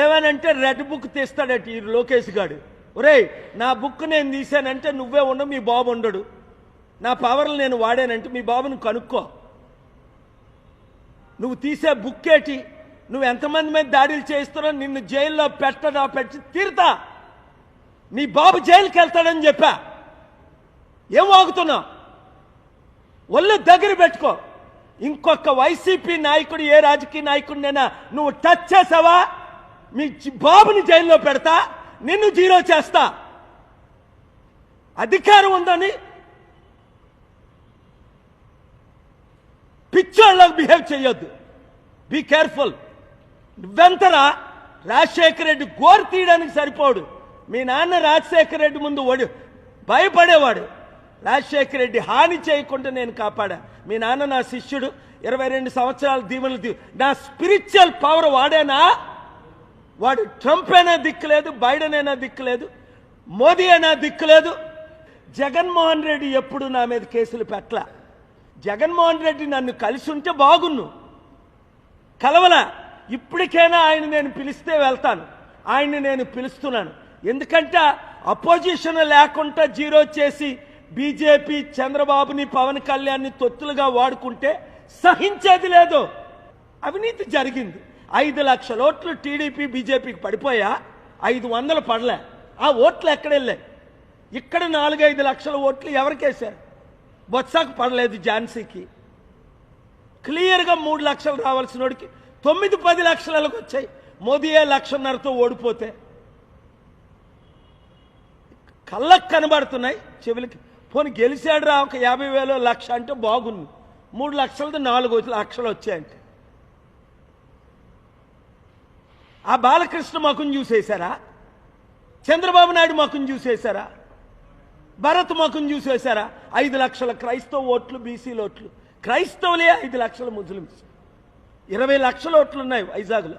ఏమనంటే red book తీస్తాడట ఈ లోకేష్ గాడు. ఒరేయ్, నా బుక్ నేను తీశానంటే నువ్వే ఉండవు, మీ బాబు ఉండడు. నా పవర్లు నేను వాడానంటే మీ బాబుని కనుక్కో. నువ్వు తీసే బుక్ ఏంటి? నువ్వు ఎంతమంది మీద దాడులు చేస్తున్నావు? నిన్ను జైల్లో పెట్టి తీరుతా. నీ బాబు జైలుకి వెళ్తాడని చెప్పా. ఏం వాగుతున్నావు? ఒళ్ళు దగ్గర పెట్టుకో. ఇంకొక వైసీపీ నాయకుడు, ఏ రాజకీయ నాయకుడినైనా నువ్వు టచ్ చేసావా, మీ బాబుని జైల్లో పెడతా, నిన్ను జీరో చేస్తా. అధికారం ఉందని పిచ్చోళ్ళకు బిహేవ్ చేయొద్దు. Be careful. నువ్వెంతరా? రాజశేఖర రెడ్డి గోరు తీయడానికి సరిపోడు. మీ నాన్న రాజశేఖర రెడ్డి ముందు భయపడేవాడు. రాజశేఖర రెడ్డి హాని చేయకుండా నేను కాపాడా. మీ నాన్న నా శిష్యుడు, 22 సంవత్సరాల దీవెనలు. నా స్పిరిచువల్ పవర్ వాడేనా? వాడు ట్రంప్ అయినా దిక్కులేదు, బైడెన్ అయినా దిక్కులేదు, మోదీ అయినా దిక్కులేదు. జగన్మోహన్ రెడ్డి ఎప్పుడు నా మీద కేసులు పెట్టలా. జగన్మోహన్ రెడ్డి నన్ను కలిసి ఉంటే బాగున్ను, కలవలా. ఇప్పటికైనా ఆయన నేను పిలిస్తే వెళ్తాను. ఆయన్ని నేను పిలుస్తున్నాను. ఎందుకంటే అపోజిషన్ లేకుండా జీరో చేసి బీజేపీ చంద్రబాబుని, పవన్ కళ్యాణ్ని తొత్తులుగా వాడుకుంటే సహించేది లేదు. అవినీతి జరిగింది. 5 లక్షల ఓట్లు టీడీపీ బీజేపీకి పడిపోయా, 500 పడలే. ఆ ఓట్లు ఎక్కడెళ్ళాయి? ఇక్కడ 4-5 లక్షల ఓట్లు ఎవరికేశారు? బొత్సాకు పడలేదు, ఝాన్సీకి. క్లియర్గా 3 లక్షలు రావాల్సిన వాడికి 9-10 లక్షలకు వచ్చాయి. మోదీయే 1,500,000తో ఓడిపోతే కళ్ళకు కనబడుతున్నాయి, చెవులకి. పోనీ గెలిచాడు రా, ఒక 50,000 లక్ష అంటే బాగుంది. 3 లక్షలతో 4 లక్షలు వచ్చాయంటే ఆ బాలకృష్ణ ముఖం చూసేశారా? చంద్రబాబు నాయుడు ముఖం చూసేశారా? భరత్ ముఖం చూసేశారా? 5 లక్షల క్రైస్తవ ఓట్లు, బీసీల ఓట్లు. క్రైస్తవులే 5 లక్షల ముస్లిమ్స్. 20 లక్షల ఓట్లు ఉన్నాయి వైజాగ్లో.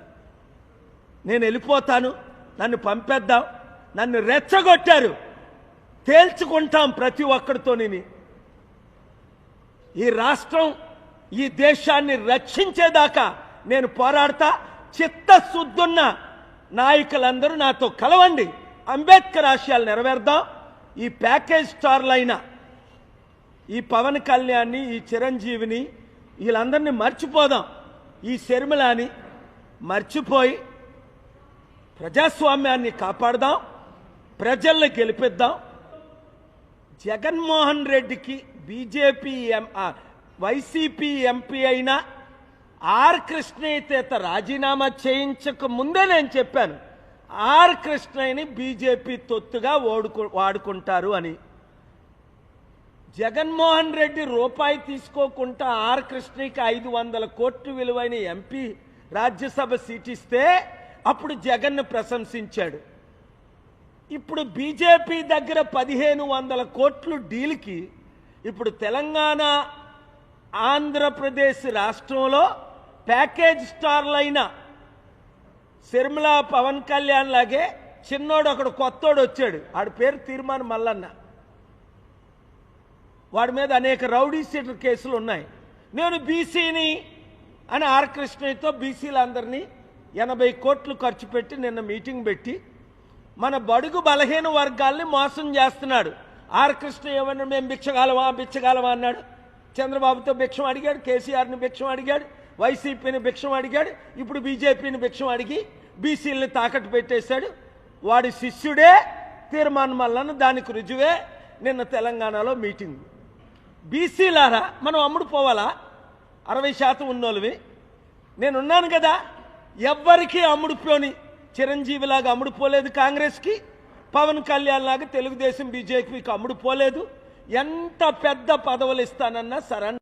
నేను వెళ్ళిపోతాను, నన్ను పంపేద్దాం, నన్ను రెచ్చగొట్టారు, తేల్చుకుంటాం ప్రతి ఒక్కడితోని. ఈ రాష్ట్రం, ఈ దేశాన్ని రక్షించేదాకా నేను పోరాడతా. చిత్తశుద్ధున్న నాయకులందరూ నాతో కలవండి. అంబేద్కర్ ఆశయాలు నెరవేర్దాం. ఈ ప్యాకేజ్ స్టార్లైన ఈ పవన్ కళ్యాణ్ని, ఈ చిరంజీవిని, వీళ్ళందరినీ మర్చిపోదాం. ఈ శర్మిలాని మర్చిపోయి ప్రజాస్వామ్యాన్ని కాపాడదాం, ప్రజల్ని గెలిపిద్దాం. జగన్మోహన్ రెడ్డికి బీజేపీ వైసీపీ ఎంపీ అయినా ఆర్ కృష్ణయ్య రాజీనామా చేయించక ముందే నేను చెప్పాను, ఆర్ కృష్ణయ్యని బీజేపీ తొత్తుగా వాడుకుంటారు అని. జగన్మోహన్ రెడ్డి రూపాయి తీసుకోకుండా ఆర్ కృష్ణయ్యకి 500 కోట్లు విలువైన ఎంపీ రాజ్యసభ సీట్ ఇస్తే అప్పుడు జగన్ను ప్రశంసించాడు. ఇప్పుడు బీజేపీ దగ్గర 1,500 కోట్లు డీల్కి ఇప్పుడు తెలంగాణ, ఆంధ్రప్రదేశ్ రాష్ట్రంలో ప్యాకేజ్ స్టార్లైన శర్మిల, పవన్ కళ్యాణ్ లాగే చిన్నోడు ఒకడు కొత్తోడు వచ్చాడు. ఆడి పేరు తీర్మాన్ మల్లన్న. వాడి మీద అనేక రౌడీ షీటర్ కేసులు ఉన్నాయి. నేను బీసీని అని ఆర్ కృష్ణయ్యతో బీసీలందరినీ 80 కోట్లు ఖర్చు పెట్టి నిన్న మీటింగ్ పెట్టి మన బడుగు బలహీన వర్గాల్ని మోసం చేస్తున్నాడు. ఆర్ కృష్ణ ఏమన్నా మేము బిచ్చగాలవా అన్నాడు. చంద్రబాబుతో భిక్షం అడిగాడు, కేసీఆర్ని భిక్షం అడిగాడు, వైసీపీని భిక్షం అడిగాడు, ఇప్పుడు బీజేపీని భిక్షం అడిగి బీసీలని తాకట్టు పెట్టేశాడు. వాడి శిష్యుడే తీర్మాన్ మల్లన్న. దానికి రుజువే నిన్న తెలంగాణలో మీటింగ్. బీసీలారా, మనం అమ్ముడు పోవాలా? 60% ఉన్నోళ్ళవి. నేనున్నాను కదా. ఎవ్వరికీ అమ్ముడుపోని చిరంజీవిలాగా అమ్ముడుపోలేదు కాంగ్రెస్కి, పవన్ కళ్యాణ్ లాగా తెలుగుదేశం బీజేపీకి అమ్ముడుపోలేదు. ఎంత పెద్ద పదవులు ఇస్తానన్నా సరే